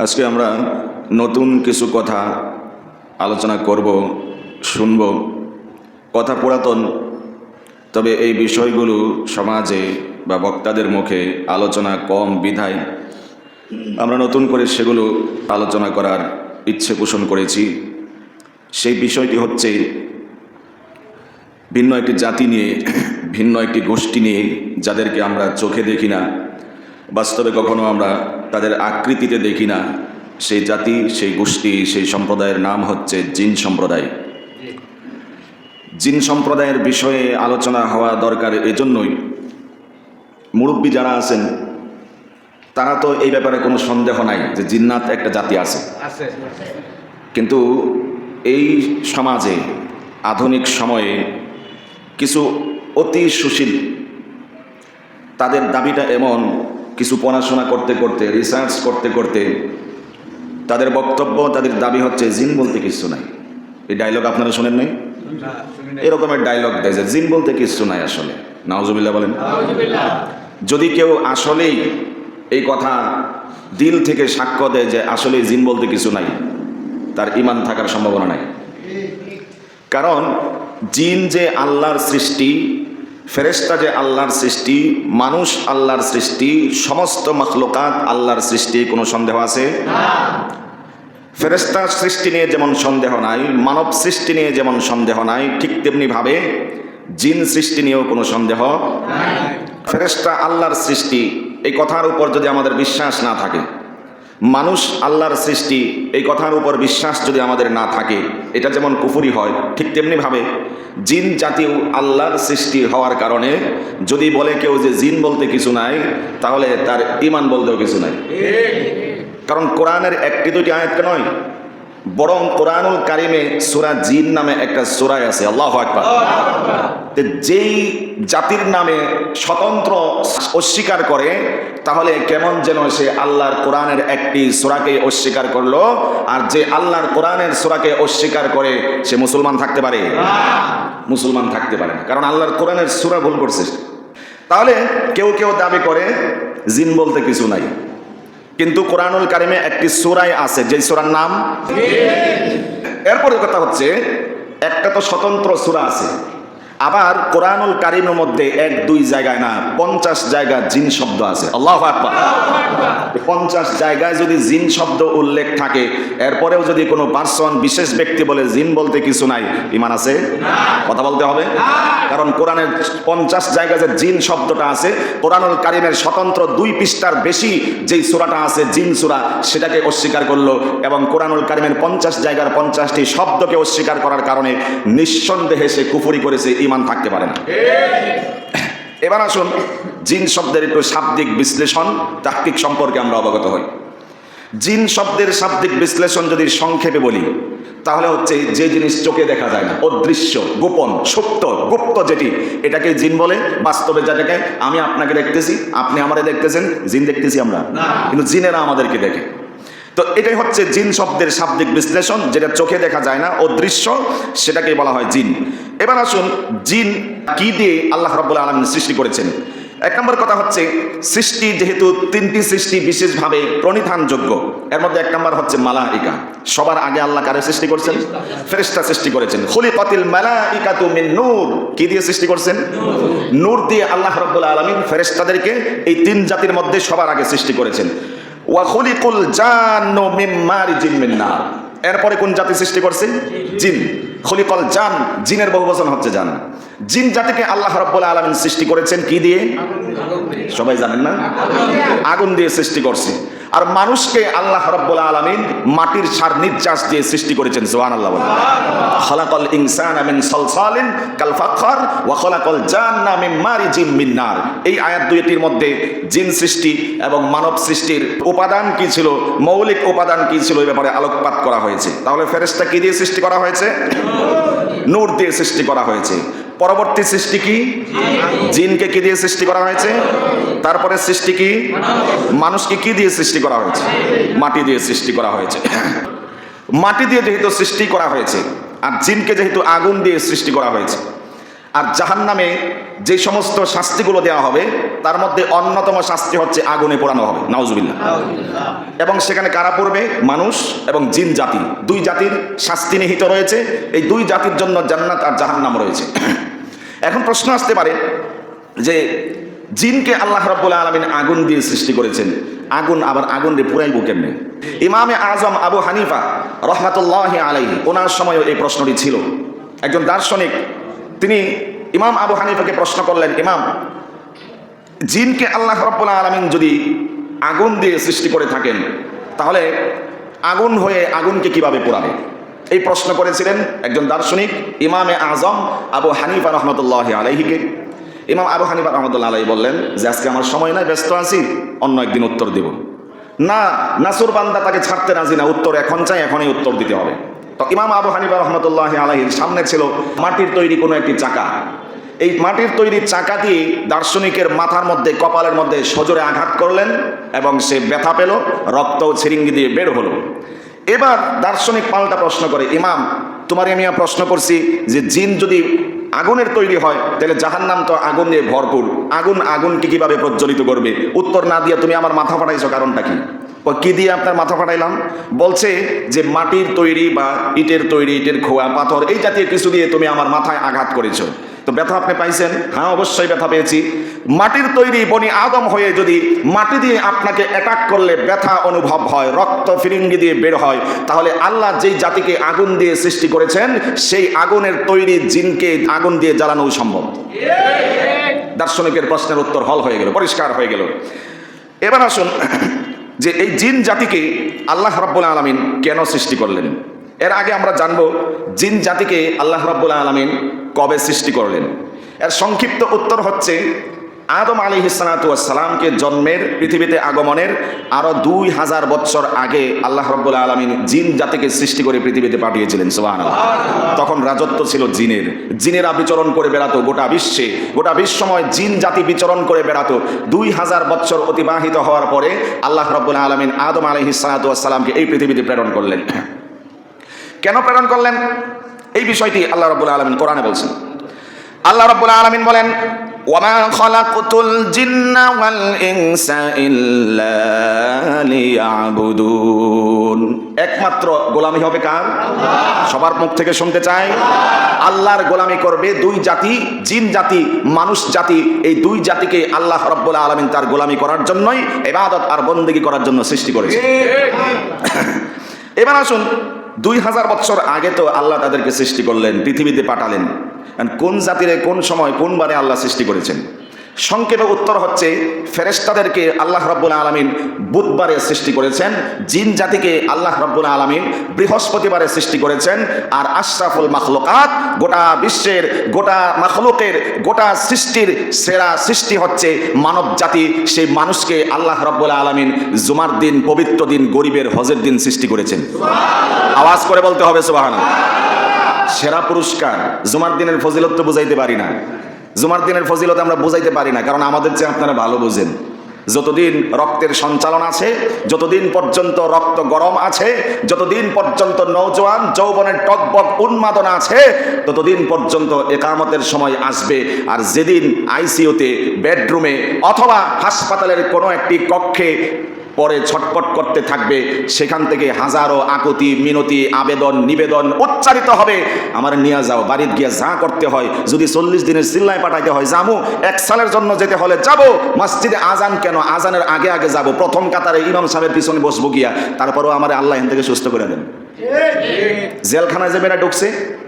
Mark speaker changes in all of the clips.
Speaker 1: আজকে আমরা নতুন কিছু কথা আলোচনা করব, শুনব। কথা পুরাতন, তবে এই বিষয়গুলো সমাজে বা বক্তাদের মুখে আলোচনা কম বিধায় আমরা নতুন করে সেগুলো আলোচনা করার ইচ্ছে পোষণ করেছি। সেই বিষয়টি হচ্ছে ভিন্ন একটি জাতি নিয়ে, ভিন্ন একটি গোষ্ঠী নিয়ে, যাদেরকে আমরা চোখে দেখি না, বাস্তবে কখনো আমরা তাদের আকৃতিতে দেখি না। সেই জাতি, সেই গোষ্ঠী, সেই সম্প্রদায়ের নাম হচ্ছে জিন সম্প্রদায়। জিন সম্প্রদায়ের বিষয়ে আলোচনা হওয়া দরকার এজন্যই, মুরব্বী যারা আছেন তারা তো এই ব্যাপারে কোনো সন্দেহ নাই যে জিন্নাত একটা জাতি আছে। কিন্তু এই সমাজে আধুনিক সময়ে কিছু অতি সুশীল, তাদের দাবিটা এমন, কিছু পড়াশোনা করতে করতে, রিসার্চ করতে করতে তাদের বক্তব্য, তাদের দাবি হচ্ছে জিন বলতে কিছু নাই। এই ডায়লগ আপনারা শোনেন নাই? এরকমের ডায়লগ দেয় যে জিন বলতে কিছু নাই। আসলে নাউজুবিল্লাহ বলেন। যদি কেউ আসলেই এই কথা দিল থেকে সাক্ষ্য দেয় যে আসলে জিন বলতে কিছু নাই, তার ঈমান থাকার সম্ভাবনা নাই। কারণ জিন যে আল্লাহর সৃষ্টি, ফেরেশতা যে আল্লাহর সৃষ্টি, মানুষ আল্লাহর সৃষ্টি, সমস্ত মাখলুকাত আল্লাহর সৃষ্টি, কোনো সন্দেহ আছে? ফেরেশতার সৃষ্টি নিয়ে যেমন সন্দেহ নাই, মানব সৃষ্টি নিয়ে যেমন সন্দেহ নাই, ঠিক তেমনি ভাবে জিন সৃষ্টি নিয়েও কোনো সন্দেহ নাই। ফেরেশতা আল্লাহর সৃষ্টি, এই কথার উপর যদি আমাদের বিশ্বাস না থাকে, মানুষ আল্লাহর সৃষ্টি, এই কথার উপর বিশ্বাস যদি আমাদের না থাকে, এটা যেমন কুফরি হয়, ঠিক তেমনি ভাবে জিন জাতীয় আল্লাহর সৃষ্টি হওয়ার কারণে যদি বলে কেউ যে জিন বলতে কিছু নাই, তাহলে তার ঈমান বলতেও কিছু নাই। কারণ কোরআনের একটি দুইটি আয়াত নয়, বরং কোরআনুল কারিমে সূরা জিন নামে একটা সূরা আছে। আল্লাহু আকবার। যেই জাতির নামে স্বতন্ত্র অস্বীকার করে, তাহলে কেমন যেন সে আল্লাহর কোরআনের একটি সূরাকে অস্বীকার করলো। আর যে আল্লাহর কোরআনের সূরাকে অস্বীকার করে, সে মুসলমান থাকতে পারে? মুসলমান থাকতে পারে না, কারণ আল্লাহর কোরআনের সূরা ভুল করছে। তাহলে কেউ কেউ দাবি করে জিন বলতে কিছু নাই, কিন্তু কোরআনুল কারিমে একটি সূরাই আছে যে সূরার নাম। এরপরে কথা হচ্ছে, একটা তো স্বতন্ত্র সূরা আছে, আবার কোরআনুল কারিমের মধ্যে 1-2 জায়গায় না, 50 জায়গায় জিন শব্দ আছে। আল্লাহু আকবার। 50 জায়গায় যদি জিন শব্দ উল্লেখ থাকে, এরপরেও যদি কোনো পার্সন, বিশেষ ব্যক্তি বলে জিন বলতে কিছু নাই, ঈমান আছে? কথা বলতে হবে। কারণ কোরআনের 50 জায়গায় যে জিন শব্দটা আছে, কোরআনুল কারিমের স্বতন্ত্র 2 পৃষ্ঠার বেশি যেই সূরাটা আছে জিন সূরা, সেটাকে অস্বীকার করলো, এবং কোরআনুল কারিমের 50 জায়গার 50টি শব্দকে অস্বীকার করার কারণে নিঃসন্দেহে সে কুফরি করেছে, ঈমান থাকতে পারে না। এবার আসুন জিন শব্দের একটু শাব্দিক বিশ্লেষণ, তাহকিক সম্পর্কে আমরা অবগত হই। জিন শব্দের শাব্দিক বিশ্লেষণ যদি সংক্ষেপে বলি, তাহলে হচ্ছে যে জিনিস চোখে দেখা যায় না, অদৃশ্য, গোপন, সুপ্ত, গুপ্ত যেটি, এটাকে জিন বলে। বাস্তবে যেটাকে আমি আপনাকে দেখতেছি, আপনি আমাদের দেখতেছেন, জিন দেখতেছি আমরা, কিন্তু জিনেরা আমাদেরকে দেখে। তো এটাই হচ্ছে জিন শব্দের শাব্দিক বিশ্লেষণ, যেটা চোখে দেখা যায় না, অদৃশ্য, সেটাকে বলা হয় জিন। এবার আসুন জিন কি দিয়ে আল্লাহ রাব্বুল আলামিন সৃষ্টি করেছেন। 1 নম্বর কথা হচ্ছে, সৃষ্টি যেহেতু 3টি সৃষ্টি বিশেষভাবে প্রণিধানযোগ্য, এর মধ্যে 1 নম্বর হচ্ছে মালাইকা। সবার আগে আল্লাহ কারে সৃষ্টি করেছেন? ফেরেশতা সৃষ্টি করেছেন। খুলিকাতিল মালাইকাতু মিন নূর, কি দিয়ে সৃষ্টি করেছেন? নূর দিয়ে আল্লাহ রাব্বুল আলামিন ফেরেশতাদেরকে এই 3 জাতির মধ্যে সবার আগে সৃষ্টি করেছেন। ওয়া খুলিকুল জান্নু মিন মারিজিন মিন নার, এরপরে কোন জাতি সৃষ্টি করছে? জিন। খুলিকাল জান, জিনের বহুবচন হচ্ছে জান। জিন জাতিকে আল্লাহ রাব্বুল আলামিন সৃষ্টি করেছেন কি দিয়ে? সবাই জানেন না? আগুন দিয়ে সৃষ্টি করছে। আর মানুষকে আল্লাহ রাব্বুল আলামিন মাটির সার নির্যাস দিয়ে সৃষ্টি করেছেন। সুবহানাল্লাহ বলেন। খালাকাল ইনসানা মিন সালসালিন কাল ফাখর ওয়া খালাকাল জান্না মিন মারিজিন মিন নার। এই আয়াত দুইটির মধ্যে জিন সৃষ্টি এবং মানব সৃষ্টির উপাদান কি ছিল, মৌলিক উপাদান কি ছিল, এই ব্যাপারে আলোকপাত করা হয়েছে। তাহলে ফেরেশতা কি দিয়ে সৃষ্টি করা হয়েছে? নূর দিয়ে সৃষ্টি করা হয়েছে। পরবর্তী সৃষ্টি কি? জিনকে কি দিয়ে সৃষ্টি করা হয়েছে? তারপরে সৃষ্টি কি? মানুষকে কি দিয়ে সৃষ্টি করা হয়েছে? মাটি দিয়ে সৃষ্টি করা হয়েছে। মাটি দিয়ে যেহেতু সৃষ্টি করা হয়েছে, আর জিনকে যেহেতু আগুন দিয়ে সৃষ্টি করা হয়েছে, আর জাহান্নামে যে সমস্ত শাস্তিগুলো দেওয়া হবে তার মধ্যে অন্যতম শাস্তি হচ্ছে আগুনে পোড়ানো হবে, নাউজুবিল্লাহ। এবং সেখানে কারা পড়বে? মানুষ এবং জিন জাতি, দুই জাতির শাস্তি নিহিত রয়েছে। এই দুই জাতির জন্য জান্নাত আর জাহান্নাম রয়েছে। এখন প্রশ্ন আসতে পারে যে জিনকে আল্লাহ রাব্বুল আলামিন আগুন দিয়ে সৃষ্টি করেছেন, আগুন আবার আগুন রে পুরাইব কেমনে? ইমামে আজম আবু হানিফা রহমাতুল্লাহি আলাইহি, ওনার সময়ও এই প্রশ্নটি ছিল। একজন দার্শনিক তিনি ইমাম আবু হানিফাকে প্রশ্ন করলেন, ইমাম, জিনকে আল্লাহ রাব্বুল আলামিন যদি আগুন দিয়ে সৃষ্টি করে থাকেন তাহলে আগুন হয়ে আগুনকে কিভাবে পোড়াবে? এই প্রশ্ন করেছিলেন একজন দার্শনিক ইমামে আজম আবু হানিফা রহমতুল্লাহি আলাইহিকে। ইমাম আবু হানিফা রহমতুল্লাহ আলাইহি বললেন যে আজকে আমার সময় নাই, ব্যস্ত আছি, অন্য একদিন উত্তর দেব। না, নাসুর বান্দা তাকে ছাড়তে রাজি না, উত্তর এখন চাই, এখনই উত্তর দিতে হবে। তো ইমাম আবু হানিফা রহমতুল্লাহি আলাইহির সামনে ছিল মাটির তৈরি কোনো একটি চাকা। এই মাটির তৈরি চাকা দিয়ে দার্শনিকের মাথার মধ্যে, কপালের মধ্যে সজোরে আঘাত করলেন এবং সে ব্যথা পেল, রক্ত ছিরিঙ্গি দিয়ে বের হলো। এবার দার্শনিক পাল্টা প্রশ্ন করে, ইমাম, তোমারে আমি প্রশ্ন করছি যে জিন যদি আগুনের তৈরি হয় তাহলে জাহান্নাম তো আগুন দিয়ে ভরপুর, আগুনকে কিভাবে প্রজ্বলিত করবে? উত্তর না দিয়ে তুমি আমার মাথা ফাটাইছো, কারণটা কি? কি দিয়ে আপনার মাথা ফাটাইলাম? বলছে যে মাটির তৈরি বা ইটের তৈরি, ইটের খোয়া, পাথর, এই জাতীয় কিছু দিয়ে তুমি আমার মাথায় আঘাত করেছো, তো ব্যথা আপনি পাইছেন? হ্যাঁ, অবশ্যই ব্যথা পেয়েছি। মাটির তৈরি বনি আদম হয়ে যদি মাটি দিয়ে আপনাকে অ্যাটাক করলে ব্যথা অনুভব হয়, রক্ত ফিরিঙ্গি দিয়ে বের হয়, তাহলে আল্লাহ যেই জাতিকে আগুন দিয়ে সৃষ্টি করেছেন সেই আগুনের তৈরি জিনকে আগুন দিয়ে জ্বালানো সম্ভব। দার্শনিকের প্রশ্নের উত্তর হল হয়ে গেল, পরিষ্কার হয়ে গেল। এবার আসুন যে এই জিন জাতিকে আল্লাহ রাব্বুল আলামিন কেন সৃষ্টি করলেন। এর আগে আমরা জানবো জিন জাতিকে আল্লাহ রাব্বুল আলামিন কবে সৃষ্টি করলেন। এর সংক্ষিপ্ত উত্তর হচ্ছে আদম আলাইহিস সালাতু ওয়াস সালামকে জন্মের, পৃথিবীতে আগমনের আরো 2000 বছর আগে আল্লাহ রাব্বুল আলামিন জিন জাতিকে সৃষ্টি করে পৃথিবীতে পাঠিয়েছিলেন। সুবহানাল্লাহ। তখন রাজত্ব ছিল জিনের, জিনেরা বিচরণ করে বেড়াতো গোটা বিশ্বে, গোটা বিশ্বময় জিন জাতি বিচরণ করে বেড়াতো। 2000 বছর অতিবাহিত হওয়ার পরে আল্লাহ রাব্বুল আলামিন আদম আলাইহিস সালাতু ওয়াস সালামকে এই পৃথিবীতে প্রেরণ করলেন। কেন প্রেরণ করলেন এই বিষয়টি আল্লাহ রাব্বুল আলামিন কোরআনে বলছেন। আল্লাহ রাব্বুল আলামিন বলেন, ওয়ামা খালাকতুল জিন্না ওয়াল ইনসা ইল্লা লিয়াবুদুন। একমাত্র গোলামি হবে কার? সবার মুখ থেকে শুনতে চাই, আল্লাহর গোলামি করবে দুই জাতি, জিন জাতি, মানুষ জাতি। এই দুই জাতিকে আল্লাহ রাব্বুল আলামিন তার গোলামি করার জন্যই, ইবাদত আর বন্দেগী করার জন্য সৃষ্টি করেছে। এবার আসুন, 2000 বছর আগে তো আল্লাহ তাদেরকে সৃষ্টি করলেন, পৃথিবীতে পাঠালেন। কোন জাতিরে, কোন সময়, কোন বারে আল্লাহ সৃষ্টি করেছেন? সংক্ষেপে উত্তর হচ্ছে, ফেরেশতাদেরকে আল্লাহ রাব্বুল আলামিন বুধবারে সৃষ্টি করেছেন, জিন জাতিকে আল্লাহ রাব্বুল আলামিন বৃহস্পতিবারে সৃষ্টি করেছেন। আর আশরাফুল মাখলুকাত, গোটা বিশ্বের, গোটা মাখলুকের, গোটা সৃষ্টির সেরা সৃষ্টি হচ্ছে মানব জাতি। সেই মানুষকে আল্লাহ রাব্বুল আলামিন জুমার দিন, পবিত্র দিন, গরিবের হজের দিন সৃষ্টি করেছেন। আওয়াজ করে বলতে হবে সুবহানাল্লাহ। সেরা পুরস্কার। জুমার দিনের ফজিলত তো বুঝাইতে পারি না, জুমার দিনের ফজিলত আমরা বুঝাইতে পারি না, কারণ আমাদের চেয়ে আপনারা ভালো বোঝেন। যতদিন রক্তের সঞ্চালন আছে, যতদিন পর্যন্ত রক্ত গরম আছে, যতদিন পর্যন্ত নওজোয়ান যৌবনের টকবক উন্মাদনা আছে, ততদিন পর্যন্ত ইকামতের সময় আসবে। আর যেদিন আইসিইউতে, বেডরুমে অথবা হাসপাতালের কোনো একটি কক্ষে পরে ছটপট করতে থাকবে, সেখান থেকে হাজারো আকুতি, মিনতি, আবেদন, নিবেদন উচ্চারিত হবে, আমার নিয়ে যাও, বাড়িতে গিয়ে যা করতে হয়, যদি 40 দিনের চিল্লায় পাঠাইতে হয় যাবো, 1 সালের জন্য যেতে হলে যাব, মসজিদে আজান কেন, আজানের আগে আগে যাব, প্রথম কাতারে ইমাম সাহেবের পিছনে বসবো গিয়া, তারপরেও আমার আল্লাহ এখান থেকে সুস্থ করে দেন। জেলখানায় যে বেড়া ঢুকছে,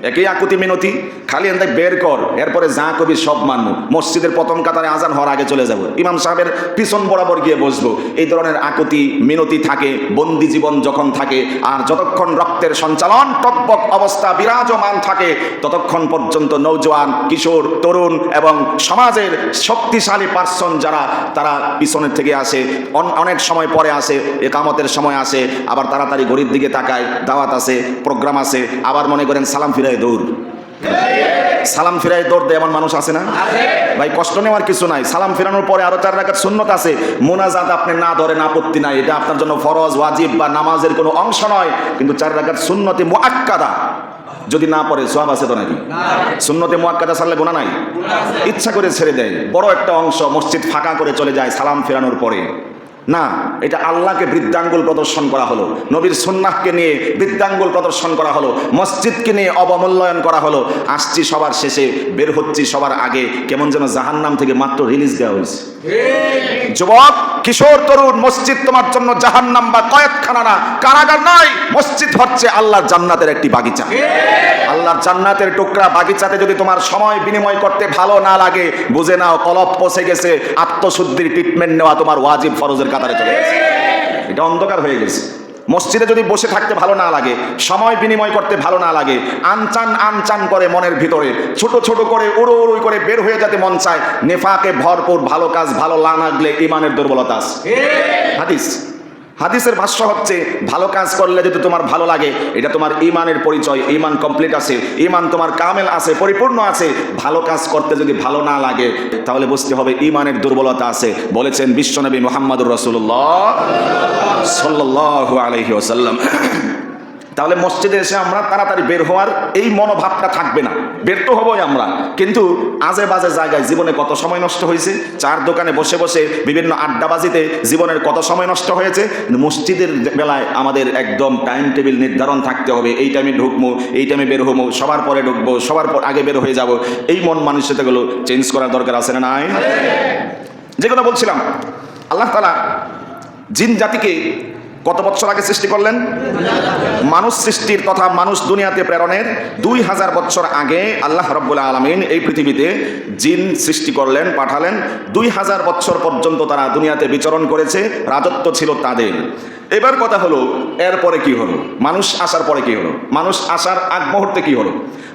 Speaker 1: একই আকুতি মিনতি, খালি এখান থেকে বের কর, এরপরে যা কবি সব মানব, মসজিদের প্রথম কাতারে আজান হওয়ার আগে চলে যাব, ইমাম সাহেবের পিছন বরাবর গিয়ে বসবো। এই ধরনের আকুতি মিনতি থাকে বন্দি জীবন যখন থাকে। আর যতক্ষণ রক্তের সঞ্চালন, টকবক অবস্থা বিরাজমান থাকে, ততক্ষণ পর্যন্ত নওজোয়ান, কিশোর, তরুণ এবং সমাজের শক্তিশালী পার্সন যারা, তারা পিছনের থেকে আসে, অনেক সময় পরে আসে, ইকামতের সময় আসে, আবার তাড়াতাড়ি ঘড়ির দিকে তাকায়, দাওয়াত আছে, প্রোগ্রাম আছে, আবার মনে করেন সালাম ফিরায় দৌড়, সালাম ফিরায় দৌড় দেয়, এমন মানুষ আছে না ভাই? কষ্ট নেওয়ার কিছু নাই। সালাম ফিরানোর পরে আরো 4 রাকাত সুন্নত আছে, মোনাজাত আপনি না ধরেন আপত্তি নাই, এটা আপনার জন্য ফরজ, ওয়াজিব বা নামাজের কোনো অংশ নয়, কিন্তু 4 রাকাত সুন্নতে মুআক্কাদা, যদি না পড়ে সওয়াব আছে তো নাকি? সুন্নতে মুআক্কাদা ছাড়লে গুনাহ নাই? ইচ্ছা করে ছেড়ে দেয়, বড় একটা অংশ মসজিদ ফাঁকা করে চলে যায় সালাম ফেরানোর পরে। না, এটা আল্লাহকে বৃদ্ধাঙ্গুল প্রদর্শন করা হলো, নবীর সুন্নাহকে নিয়ে বৃদ্ধাঙ্গুল প্রদর্শন করা হলো, মসজিদকে নিয়ে অবমূল্যায়ন করা হলো। আসছি সবার শেষে, বের হচ্ছি সবার আগে, কেমন যেন জাহান্নাম থেকে মাত্র রিলিজ দেওয়া হয়েছে। যুবক, কিশোর, তরুণ, মসজিদ তোমার জন্য জাহান্নাম বা কয়েদখানা না, কারাগার নয়। মসজিদ হচ্ছে আল্লাহর জান্নাতের একটি বাগিচা। আল্লাহর জান্নাতের টুকরা বাগিচাতে যদি তোমার সময় বিনিময় করতে ভালো না লাগে, বুঝে নাও কলব পচে গেছে, আত্মশুদ্ধির ট্রিটমেন্ট নেওয়া তোমার ওয়াজিব ফরজের কাতারে চলে গেছে। এটা অন্ধকার হয়ে গেছে। মসজিদে যদি বসে থাকতে ভালো না লাগে, সময় বিনিময় করতে ভালো না লাগে, আনচান আনচান করে মনের ভিতরে ছোট ছোট করে উড়ো উড়ো করে বের হয়ে যেতে মন চায়, নেফাকে ভরপুর, ভালো কাজ ভালো না লাগলে ইমানের দুর্বলতা আছে। হাদিসের ভাষ্য হচ্ছে, ভালো কাজ করলে যদি তোমার ভালো লাগে, এটা তোমার ইমানের পরিচয়। ইমান কমপ্লিট আছে, ইমান তোমার কামেল আছে, পরিপূর্ণ আছে। ভালো কাজ করতে যদি ভালো না লাগে, তাহলে বুঝতে হবে ইমানের দুর্বলতা আছে। বলেছেন বিশ্বনবী মুহাম্মদুর রাসূলুল্লাহ সাল্লাল্লাহু আলাইহি ওয়াসাল্লাম। তাহলে মসজিদে এসে আমরা তাড়াতাড়ি বের হওয়ার এই মনোভাবটা থাকবে না। বের তো হবই আমরা, কিন্তু আজে বাজে জায়গায় জীবনে কত সময় নষ্ট হয়েছে, চার দোকানে বসে বসে বিভিন্ন আড্ডাবাজিতে জীবনের কত সময় নষ্ট হয়েছে। মসজিদের বেলায় আমাদের একদম টাইম টেবিল নির্ধারণ থাকতে হবে। এই টাইমে ঢুকবো, এই টাইমে বের হবো, সবার পরে ঢুকবো, সবার পর আগে বের হয়ে যাব। এই মন মানসিকতাগুলো চেঞ্জ করার দরকার আছে না নাই? যেগুলো বলছিলাম, আল্লাহ তাআলা জিন জাতিকে কত বছর আগে সৃষ্টি করলেন? মানুষ সৃষ্টির তথা মানুষ দুনিয়াতে প্রেরণের 2000 বছর আগে আল্লাহ রাব্বুল আলামিন এই পৃথিবীতে জিন সৃষ্টি করলেন, পাঠালেন। 2000 বছর পর্যন্ত তারা দুনিয়াতে বিচরণ করেছে, রাজত্ব ছিল তাদের। এবার কথা হলো, এরপরে কি হলো? মানুষ আসার পরে কি হলো? মানুষ আসার আগ মুহূর্তে কি হলো?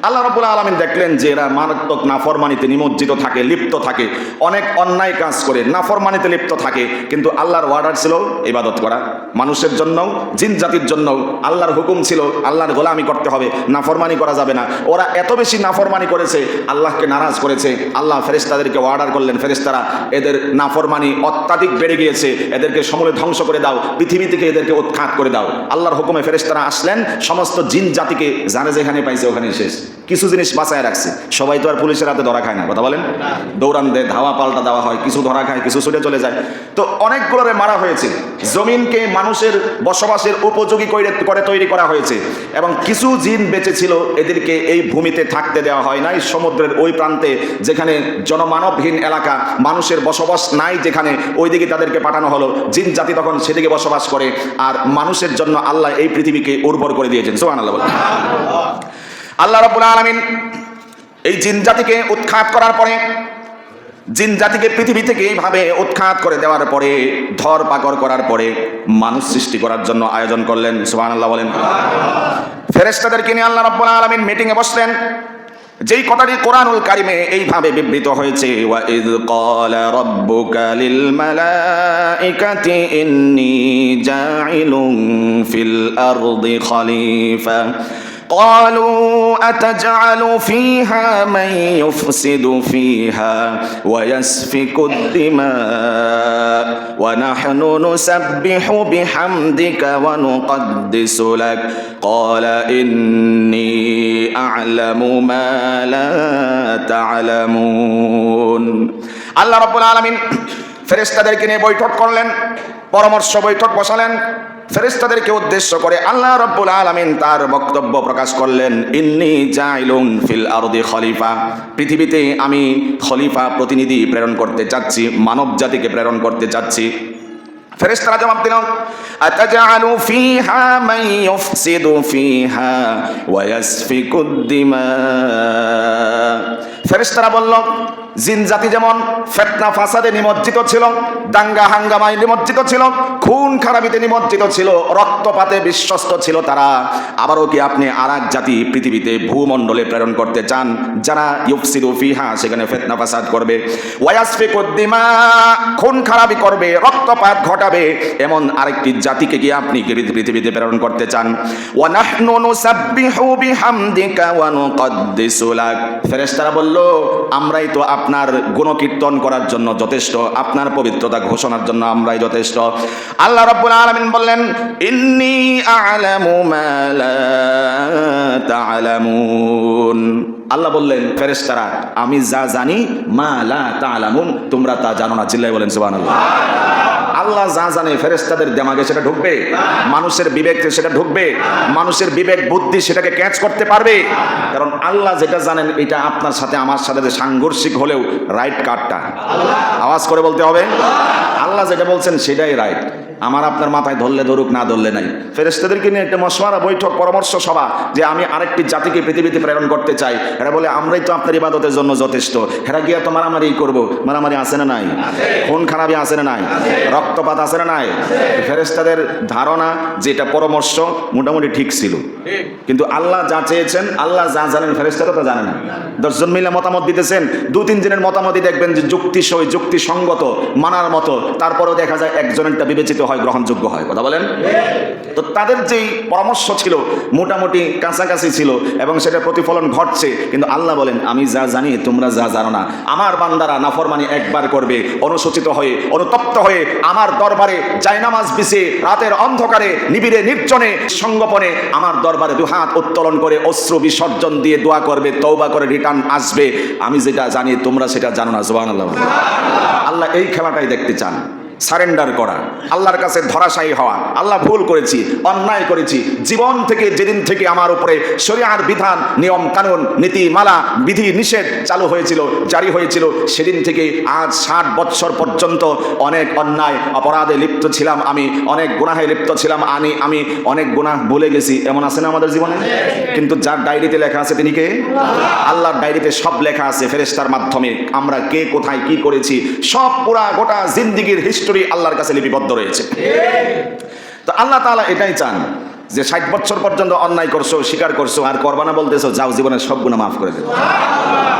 Speaker 1: আল্লাহ রাব্বুল আলামিন দেখলেন যে এরা মারাত্মক নাফরমানিতে নিমজ্জিত থাকে, লিপ্ত থাকে, অনেক অন্যায় কাজ করে নাফরমানিতে লিপ্ত থাকে। কিন্তু আল্লাহর ওয়ার্ডার ছিল ইবাদত করা। মানুষের জন্য, জিন জাতির জন্য আল্লাহর হুকুম ছিল আল্লাহর গোলামি করতে হবে, নাফরমানি করা যাবে না। ওরা এত বেশি নাফরমানি করেছে, আল্লাহকে নারাজ করেছে। আল্লাহ ফেরেশতাদেরকে অর্ডার করলেন, ফেরেশতারা এদের নাফরমানি অত্যাধিক বেড়ে গিয়েছে, এদেরকে সমূলে ধ্বংস করে দাও, পৃথিবী থেকে এদেরকে উৎখাত করে দাও। আল্লাহর হুকুমে ফেরেশতারা আসলেন, সমস্ত জিন জাতিকে যারা যেখানে পাইছে ওখানে শেষ। কিছু জিনিস বাঁচায় রাখছে, সবাই তো আর পুলিশের হাতে ধরা খায় না, কথা বলেন? দৌড়ান দেয়, ধাওয়া পাল্টা দেওয়া হয়, কিছু ধরা খায়, কিছু ছুটে চলে যায়। তো অনেকগুলোরে মারা হয়েছে। জমিনকে মানুষের বসবাসের উপযোগী করে তৈরি করা হয়েছে, এবং কিছু জিন বেঁচে ছিল, এদেরকে এই ভূমিতে থাকতে দেওয়া হয় নাই। সমুদ্রের ওই প্রান্তে যেখানে জনমানবহীন এলাকা, মানুষের বসবাস নাই যেখানে, ওই দিকে তাদেরকে পাঠানো হলো। জিন জাতি তখন সেদিকে বসবাস করে, আর মানুষের জন্য আল্লাহ এই পৃথিবীকে উর্বর করে দিয়েছেন। সুবহানাল্লাহ বলেন। আল্লাহ রাব্বুল আলামিন এই জিন জাতিকে উৎখাত করার পরে, জিন জাতিকে পৃথিবী থেকে এইভাবে উৎখাত করে দেওয়ার পরে, ধরপাকড় করার পরে মানুষ সৃষ্টি করার জন্য আয়োজন করলেন। সুবহানাল্লাহ বলেন। ফেরেশতাদেরকে নিয়ে আল্লাহ রাব্বুল আলামিন মিটিংয়ে বসলেন। যেই কথাটি কোরআনুল কারিমে এইভাবে বিবৃত হয়েছে, ওয়া ইয ক্বালা রাব্বুকা লিল মালাইকাতি ইন্নী জাইলুন ফিল আরদি খলিফা قالوا أتجعل فيها من يفسد فيها ويسفك الدماء ونحن نسبح بحمدك ونقدس لك قال إني أعلم ما لا تعلمون। আল্লাহ রাব্বুল আলামিন ফেরেশতাদেরকে নিয়ে বৈঠক করলেন, পরামর্শ বৈঠক বসালেন। ফেরেশতাদেরকে উদ্দেশ্য করে আল্লাহ রাব্বুল আলামিন তার বক্তব্য প্রকাশ করলেন, ইন্নী জাইলুন ফিল আরদি খলিফা, পৃথিবীতে আমি খলিফা, প্রতিনিধি প্রেরণ করতে চাচ্ছি, মানব জাতিকে প্রেরণ করতে চাচ্ছি। ফেরেশতারা জবাব দিল, আতাজআলু ফিহা মান ইউফসিদু ফিহা ওয়া ইয়াসফিকুদ দিমা। ফেরেশতারা বলল, জিন জাতি যেমন ফিতনা ফাসাদে নিমজ্জিত ছিল, দাঙ্গা হাঙ্গামায় নিমজ্জিত ছিল, খুন খারাপিতে নিমজ্জিত ছিল, রক্তপাতে বিশ্বস্ত ছিল তারা, আবারও কি আপনি আরেক জাতি পৃথিবীতে ভূমণ্ডলে প্রেরণ করতে চান যারা ইউফসিদু ফিহা, সেখানে ফিতনা ফাসাদ করবে, ওয়া ইয়াসফিকুদ দিমা, খুন খারাপি করবে, রক্তপাত ঘটাবে, এমন আরেকটি জাতিকে কি আপনি পৃথিবীতে প্রেরণ করতে চান? ওয়া নাহনু নুসাব্বিহু বিহামদিকা ওয়া নুকদ্দিসু লাক। ফেরেশতারা বলল, আমরাই তো আপনার গুণকীর্তন করার জন্য যথেষ্ট, আপনার পবিত্রতা ঘোষণার জন্য আমরাই যথেষ্ট। আল্লাহ রাব্বুল আলামিন বললেন, ইন্নী আ'লামু মা লা তা'লামুন। আল্লাহ বললেন, ফেরেশতারা আমি যা জানি, মা লা তা'লামুন, তোমরা তা জানো না। চিল্লায় বলেন সুবহানাল্লাহ। আল্লাহ যা জানে ফেরেশতাদের দিমাগে সেটা ঢুকবে, মানুষের বিবেকে সেটা ঢুকবে, মানুষের বিবেক বুদ্ধি সেটাকে ক্যাচ করতে পারবে। কারণ আল্লাহ যেটা জানেন এটা আপনার সাথে আমার সাথে যে সাংঘর্ষিক হলেও রাইট কাটটা আওয়াজ করে বলতে হবে, আল্লাহ যেটা বলছেন সেটাই রাইট। আমার আপনার মাথায় ধরলে ধরুক, না ধরলে নাই। ফেরেশতাদেরকে নিয়ে একটা মশওয়ারা বৈঠক, পরামর্শ সভা, যে আমি আরেকটি জাতিকে পৃথিবীতে প্রেরণ করতে চাই। এরা বলে আমরাই তো আপনার ইবাদতের জন্য যথেষ্ট। এরা গিয়া তো মারামারি করবো, মারামারি আছে না নাই? খুন খারাপি আছে না নাই? রক্তপাত আছে না নাই? ফেরেশতাদের ধারণা যে এটা পরামর্শ মোটামুটি ঠিক ছিল, কিন্তু আল্লাহ যা চেয়েছেন, আল্লাহ যা জানেন ফেরেশতারা তো জানে না। 10 জন মিলে মতামত দিতেছেন, 2-3 জনের মতামতই দেখবেন যে যুক্তিসই, যুক্তিসঙ্গত, মানার মতো, তারপরেও দেখা যায় একজনেরটা বিবেচিত হয়, গ্রহণযোগ্য হয়। কথা বলেন? তো তাদের যেই পরামর্শ ছিল মোটামুটি কাছাকাছি ছিল এবং সেটার প্রতিফলন ঘটছে, কিন্তু আল্লাহ বলেন আমি যা জানি তোমরা যা জানো না। আমার বান্দারা নাফরমানি একবার করবে, অনুসূচিত হয়ে, অনুতপ্ত হয়ে আমার দরবারে জায়নামাজ বিছিয়ে রাতের অন্ধকারে নিবিড়ে নির্জনে সঙ্গোপনে আমার দরবারে দুহাত উত্তোলন করে অশ্রু বিসর্জন দিয়ে দোয়া করবে, তওবা করে রিটার্ন আসবে। আমি যেটা জানি তোমরা সেটা জানো না। সুবহানাল্লাহ। আল্লাহ এই খেলাটাই দেখতে চান, সারেন্ডার করা, আল্লাহর কাছে ধরাশায়ী হওয়া। আল্লাহ ভুল করেছি, অন্যায় করেছি, জীবন থেকে যেদিন থেকে আমার উপরে শরিয়ার বিধান, নিয়ম কানুন, নীতিমালা, বিধি নিষেধ চালু হয়েছিল, জারি হয়েছিল, সেদিন থেকে আজ 60 বছর পর্যন্ত অনেক অন্যায় অপরাধে লিপ্ত ছিলাম আমি, অনেক গুনাহে লিপ্ত ছিলাম আমি অনেক গুনাহ ভুলে গেছি। এমন আছে না আমাদের জীবনে? কিন্তু যার ডায়েরিতে লেখা আছে তিনি কে? আল্লাহর ডায়েরিতে সব লেখা আছে ফেরেশতার মাধ্যমে। আমরা কে কোথায় কি করেছি সব পুরা গোটা জিন্দেগীর হিস্টোরি আল্লাহর কাছে লিপিবদ্ধ রয়েছে। তো আল্লাহ তাআলা এটাই চান যে 60 বছর পর্যন্ত অন্যায় করছো, স্বীকার করছো, আর করবা না বলতেছো, যাও জীবনের সব গুনাহ মাফ করে দেব।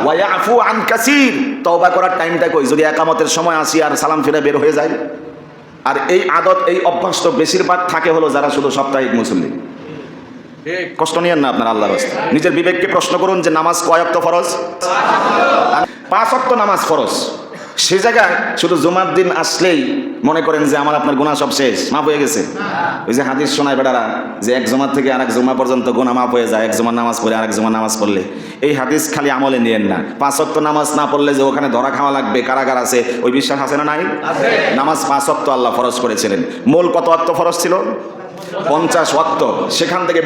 Speaker 1: ওয়া ইয়াফু আন কাসীর, তওবা করার টাইমটা কই? যদি একামতের সময় আসি আর সালাম ফিরে বের হয়ে যায়। আর এই আদত, এই অভ্যাস তো বেশিরভাগ থাকে হলো যারা শুধু সাপ্তাহিক মুসল্লি। কষ্ট নিয়েন না আপনার আল্লাহর রাস্তায়। নিজের বিবেককে প্রশ্ন করুন যে নামাজ কয় ওয়াক্ত ফরজ? 5 ওয়াক্ত নামাজ ফরজ। সে জায়গায় শুধু জুমার দিন আসলেই মনে করেন যে আমার আপনার গুনাহ সব শেষ, মাফ হয়ে গেছে। ওই যে হাদিস শোনায় বেটারা যে এক জুমা থেকে আরেক জুমা পর্যন্ত গুনাহ মাফ হয়ে যায় এক জুমার নামাজ পড়ে আরেক জুমার নামাজ পড়লে। এই হাদিস খালি আমলে নিয়েন না। 5 ওয়াক্ত নামাজ না পড়লে যে ওখানে ধরা খাওয়া লাগবে, কারাগার আছে, ওই বিশ্বাস আছে না নাই? নামাজ 5 ওয়াক্ত আল্লাহ ফরজ করেছিলেন। মূল কত ওয়াক্ত ফরজ ছিল? 50 ওয়াক্ত। সেখান থেকে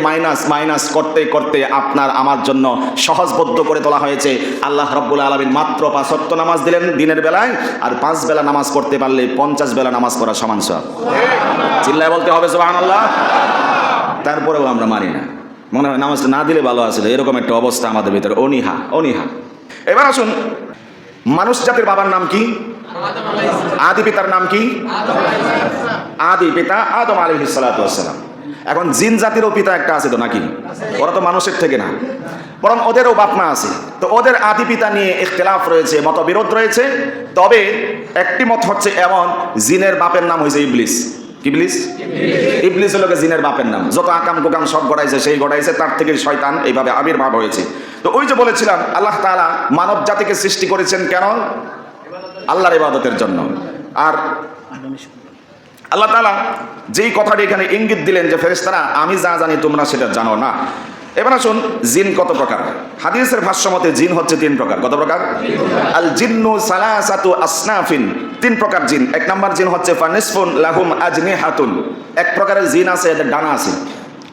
Speaker 1: মাইনাস করতে করতে আপনার আমার জন্য সহজবদ্ধ করে তোলা হয়েছে। আল্লাহ রাব্বুল আলামিন মাত্র 5 ওয়াক্ত নামাজ দিলেন দিনের বেলায়, আর 5 বেলা নামাজ পড়তে পারলে 50 বেলা নামাজ পড়া সমান সওয়াব। চিল্লায় বলতে হবে সুবহানাল্লাহ। তারপরেও আমরা মানি না, মনে হয় নামাজটা না দিলে ভালো আছিল, এরকম একটা অবস্থা আমাদের ভিতরে। অনীহা। এবার আসুন, মানুষ জাতির বাবার নাম কি? আদি পিতার নাম কি? আদি পিতা আদম আলাইহিস সালাতু ওয়াস সালাম। এখন জিন জাতিরও পিতা একটা আছে তো নাকি? ওরা তো মানুষের থেকে না, বরং ওদেরও বাপ মা আছে। তো ওদের আদি পিতা নিয়ে ইখতিলাফ রয়েছে, মতবিরোধ রয়েছে। তবে একটি মত হচ্ছে এমন, জিনের বাপের নাম হয়েছে ইবলিস। ইবলিস হলো জিনের বাপের নাম। যত আকাম কুকাম সব গড়াইছে, সেই গড়াইছে, তার থেকে শয়তান এইভাবে আবির্ভাব হয়েছে। তো ওই যে বলেছিলাম আল্লাহ তাআলা মানব জাতিকে সৃষ্টি করেছেন কেন? আল্লাহর ইবাদতের জন্য। আর আল্লাহ তাআলা যেই কথাটি এখানে ইঙ্গিত দিলেন যে ফেরেশতারা আমি যা জানি তোমরা সেটা জানো না। এবার আসুন, জিন কত প্রকার? হাদিসের ভাষ্য মতে জিন হচ্ছে 3 প্রকার। কত প্রকার? আল জিন্নু সালাসাতু আসনাফিন, 3 প্রকার জিন। 1 নম্বর জিন হচ্ছে ফানিসফুন লাহুম আজনিহাতুন, এক প্রকারের জিন আছে এদের ডানা আছে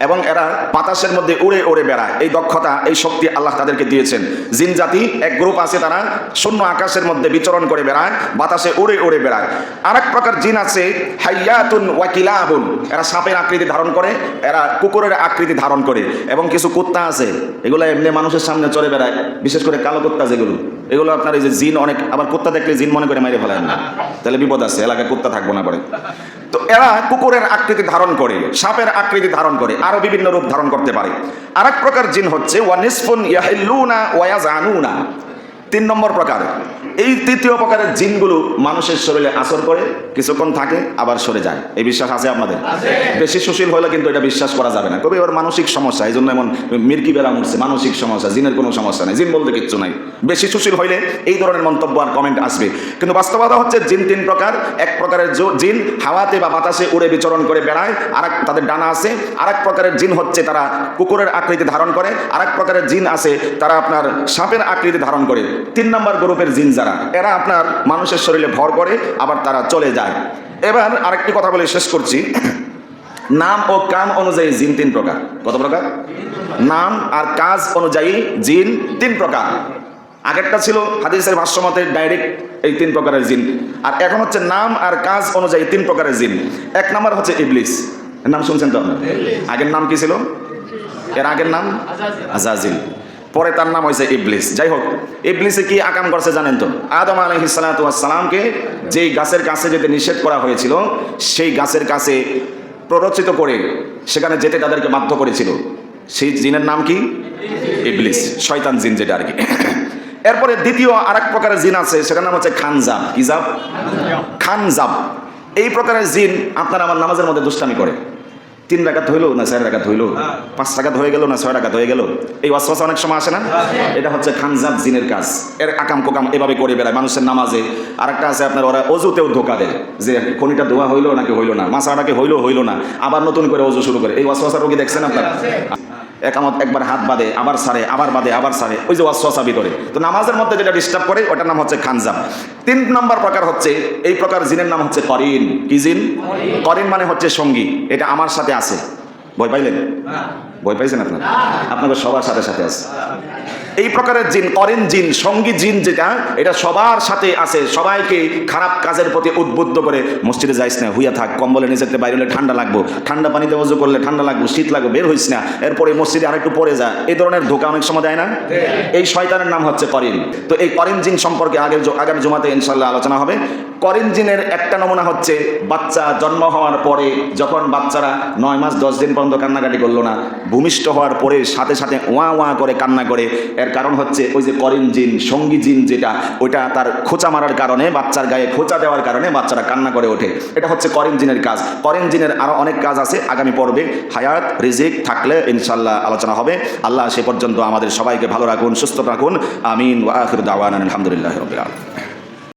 Speaker 1: এবং এরা বাতাসের মধ্যে উড়ে উড়ে বেড়ায়। এই দক্ষতা, এই শক্তি আল্লাহ তাদেরকে দিয়েছেন। জিন জাতি এক গ্রুপ আছে, তারা শূন্য আকাশের মধ্যে বিচরণ করে বেড়ায়, বাতাসে উড়ে উড়ে বেড়ায়। আরেক প্রকার জিন আছে হাইয়াতুন ওয়া কিলাবুন, এরা সাপের আকৃতি ধারণ করে, এরা কুকুরের আকৃতি ধারণ করে। এবং কিছু কুত্তা আছে, এগুলো এমনি মানুষের সামনে চড়ে বেড়ায়, বিশেষ করে কালো কুত্তা যেগুলো, এগুলো আপনার এই যে জিন অনেক, আবার কুত্তা দেখলে জিন মনে করে মেরে ফেলায় না, তাহলে বিপদ আছে, এলাকায় কুত্তা থাকবো না পরে। তো এরা কুকুরের আকৃতি ধারণ করে, সাপের আকৃতি ধারণ করে, আরো বিভিন্ন রূপ ধারণ করতে পারে। আরেক প্রকার জিন হচ্ছে ওয়ানিসফুন ইয়াহিল্লুনা ওয়া ইয়াজানুনা, তিন নম্বর প্রকার, এই তৃতীয় প্রকারের জিনগুলো মানুষের শরীরে আসর করে, কিছুক্ষণ থাকে আবার সরে যায়। এই বিশ্বাস আছে আপনাদের? বেশি সুশীল হলে কিন্তু এটা বিশ্বাস করা যাবে না। কবি এবার মানসিক সমস্যা, এই জন্য এমন মির্কি বেড়া উঠছে, মানসিক সমস্যা, জিনের কোনো সমস্যা নেই, জিন বলতে কিচ্ছু নাই। বেশি সুশীল হইলে এই ধরনের মন্তব্য আর কমেন্ট আসবে। কিন্তু বাস্তবতা হচ্ছে জিন তিন প্রকার। এক প্রকারের জিন হাওয়াতে বা বাতাসে উড়ে বিচরণ করে বেড়ায়, তাদের ডানা আছে। আর এক প্রকারের জিন হচ্ছে তারা কুকুরের আকৃতি ধারণ করে। আর এক প্রকারের জিন আছে তারা আপনার সাপের আকৃতি ধারণ করে। তিন নম্বর গ্রুপের জিন যারা, এরা আপনার মানুষের শরীরে ভর করে আবার তারা চলে যায়। এবার আরেকটি কথা বলে শেষ করছি। নাম ও কাম অনুযায়ী জিন তিন প্রকার। কত প্রকার? নাম আর কাজ অনুযায়ী জিন তিন প্রকার। আগেরটা ছিল হাদিসের ভাষ্যমতে ডাইরেক্ট এই তিন প্রকারের জিন, আর এখন হচ্ছে নাম আর কাজ অনুযায়ী তিন প্রকারের জিন। এক নাম্বার হচ্ছে ইবলিস, এর নাম শুনছেন তো আপনার? আগের নাম কি ছিল? এর আগের নাম আজাজিল, পরে তার নাম হয়েছে ইবলিস। যাই হোক, ইবলিসে কি আকাম করছে জানেন তো? আদম আলাইহিস সালাতু ওয়াস সালামকে যেই গাছের কাছে যেতে নিষেধ করা হয়েছিল, সেই গাছের কাছে প্ররোচিত করে সেখানে যেতে তাদেরকে বাধ্য করেছিল। সেই জিনের নাম কি? ইবলিস, শয়তান জিন যেটা আর কি। এরপরে দ্বিতীয় আর এক প্রকারের জিন আছে, সেটার নাম হচ্ছে খানজাব। কি জাব? খানজাব। এই প্রকারের জিন আপনার আমার নামাজের মধ্যে দুষ্টামি করে। 3 রাকাত হইলো না 4 রাকাত হইলো, 5 রাকাত হয়ে গেল না 6 রাকাত হয়ে গেল, এই ওয়াসওয়াসা অনেক সময় আসে না? এটা হচ্ছে খানজাব জিনের কাজ। এর আকাম কোকাম এভাবে করে বেড়ায় মানুষের নামাজে। আরেকটা আছে আপনার, ওরা অজুতেও ধোকা দেয় যে খনিটা ধোয়া হইলো নাকি হইলো না, মাসাটাকে হইলো না, আবার নতুন করে অজু শুরু করে। এই ওয়াসওয়াসা রোগী দেখছেন আপনারা? একামত একবার হাত বাঁধে, আবার সারে, আবার বাঁধে, আবার সারে, ওই যে ওয়াসওয়াসা ভিতরে। তো নামাজের মধ্যে যেটা ডিস্টার্ব করে ওটার নাম হচ্ছে খানজাব। 3 নম্বর প্রকার হচ্ছে, এই প্রকার জিনের নাম হচ্ছে করিন। কি জিন? করিন মানে হচ্ছে সঙ্গী। এটা আমার সাথে আছে। ভয় পাইলেন? ভয় পাইছেন আপনারা? আপনাদের সবার সাথে সাথে আছে। এই প্রকারের জিন করিন জিন, সঙ্গী জিন যেটা, এটা সবার সাথে আছে। সবাইকে খারাপ কাজের প্রতি উদ্বুদ্ধ করে, মসজিদে যাইস না, হুইয়া থাক, কম্বলে নিচেতে বাইরে হলে ঠান্ডা লাগবো, ঠান্ডা পানিতে ওযু করলে ঠান্ডা লাগবে, শীত লাগবে, বের হইস না, এরপরে মসজিদে আরেকটু পরে যা, এই ধরনের ধোকা অনেক সময় দেয় না? এই শয়তানের নাম হচ্ছে করিন। তো এই করিন জিন সম্পর্কে আগের জুমাতে ইনশাআল্লাহ আলোচনা হবে। করিন জিনের একটা নমুনা হচ্ছে, বাচ্চা জন্ম হওয়ার পরে যখন বাচ্চারা 9 মাস 10 দিন পর্যন্ত কান্নাকাটি করলো না, ভূমিষ্ঠ হওয়ার পরে সাথে সাথে ওয়া ওয়া করে কান্না করে। এর কারণ হচ্ছে ওই যে করিন জিন, সঙ্গী জিন যেটা, ওইটা তার খোঁচা মারার কারণে, বাচ্চার গায়ে খোঁচা দেওয়ার কারণে বাচ্চারা কান্না করে ওঠে। এটা হচ্ছে করিন জিনের কাজ। করিন জিনের আরও অনেক কাজ আছে, আগামী পর্বে হায়াত রিজিক থাকলে ইনশাআল্লাহ আলোচনা হবে। আল্লাহ সে পর্যন্ত আমাদের সবাইকে ভালো রাখুন, সুস্থ রাখুন। আমিন। ওয়া আখিরু দাওয়ানা আলহামদুলিল্লাহি রাব্বিল আলামিন।